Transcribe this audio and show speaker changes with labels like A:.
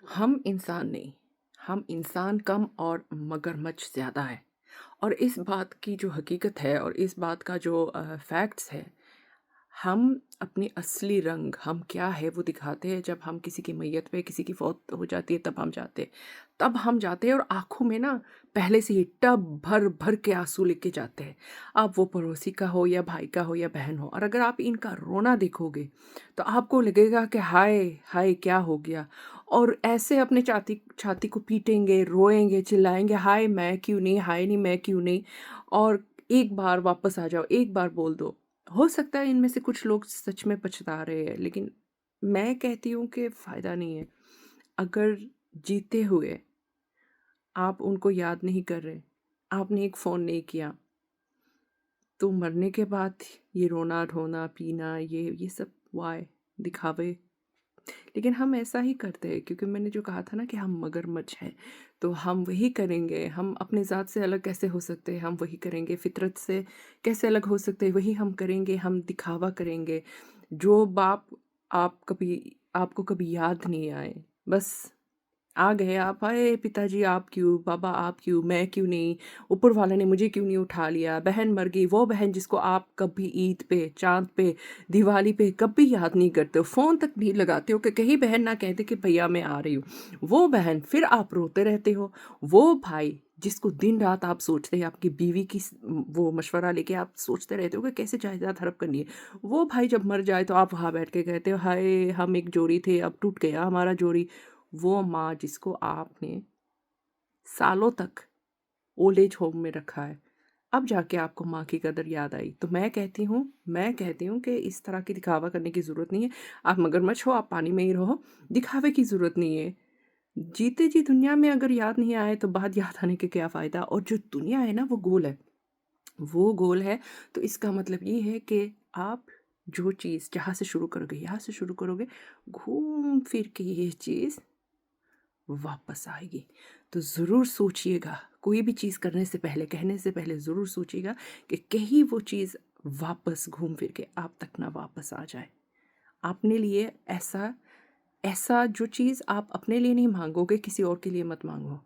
A: हम इंसान नहीं, हम इंसान कम और मगरमच्छ ज़्यादा है। और इस बात की जो हकीकत है और इस बात का जो फैक्ट्स है, हम अपनी असली रंग हम क्या है वो दिखाते हैं जब हम किसी की मैयत पे किसी की फ़ौत हो जाती है तब हम जाते हैं। तब हम जाते हैं और आँखों में ना पहले से ही टब भर-भर के आँसू लेके जाते हैं। अब वो पड़ोसी का हो या भाई का हो या बहन हो और अगर आप इनका रोना देखोगे, तो आपको लगेगा कि हाय! हाय! क्या हो गया? और ऐसे अपने छाती छाती को पीटेंगे, रोएँगे, चिल्लाएँगे, हाय! मैं क्यों नहीं, हाय नहीं मैं क्यों नहीं? और एक बार वापस आ जाओ, एक बार बोल दो। हो सकता है इनमें से कुछ लोग सच में पछता रहे हैं, लेकिन मैं कहती हूँ कि फ़ायदा नहीं है। अगर जीते हुए आप उनको याद नहीं कर रहे, आपने एक फ़ोन नहीं किया, तो मरने के बाद ये रोना-धोना, पीना ये सब व्हाय? दिखावे। लेकिन हम ऐसा ही करते हैं क्योंकि मैंने जो कहा था ना कि हम मगरमच्छ हैं, तो हम वही करेंगे। हम अपनी ज़ात से अलग कैसे हो सकते हैं? हम वही करेंगे। फ़ितरत से कैसे अलग हो सकते हैं? वही हम करेंगे, हम दिखावा करेंगे। जो बाप आपको कभी याद नहीं आए, बस आ गए आप, "अरे पिताजी आप क्यों? बाबा आप क्यों? मैं क्यों नहीं? ऊपर वाले ने मुझे क्यों नहीं उठा लिया? बहन मर गई।" वो बहन जिसको आप कभी ईद पे, चाँद पे, दिवाली पे कभी याद नहीं करते हो, फ़ोन तक नहीं लगाते हो कि कहीं बहन ना कह दे कि भैया मैं आ रही हूँ। वो बहन फिर आप रोते रहते हो। वो भाई जिसको दिन-रात आप सोचते हैं, आपकी बीवी की वो मशवरा लेके आप सोचते रहते हो कि कैसे जायदाद हड़प करनी है। वो भाई जब मर जाए तो आप वहाँ बैठ के कहते हो, "हाय! हम एक जोड़ी थे, अब टूट गया हमारा जोड़ी।" वो माँ जिसको आपने सालों तक ओल्ड एज होम में रखा है, अब जाके आपको माँ की कदर याद आई। तो मैं कहती हूँ कि इस तरह की दिखावा करने की ज़रूरत नहीं है। आप मगरमच्छ हो, आप पानी में ही रहो, दिखावे की ज़रूरत नहीं है। जीते जी दुनिया में अगर याद नहीं आए तो बाद याद आने के क्या फ़ायदा? और जो दुनिया है ना वो गोल है। वो गोल है तो इसका मतलब ये है कि आप जो चीज़ जहाँ से शुरू करोगे, यहाँ से शुरू करोगे, घूम फिर के ये चीज़ वापस आएगी। तो ज़रूर सोचिएगा, कोई भी चीज़ करने से पहले, कहने से पहले ज़रूर सोचिएगा कि कहीं वो चीज़ वापस घूम फिर के आप तक ना वापस आ जाए। अपने लिए ऐसा ऐसा जो चीज़ आप अपने लिए नहीं माँगोगे, किसी और के लिए मत माँगो।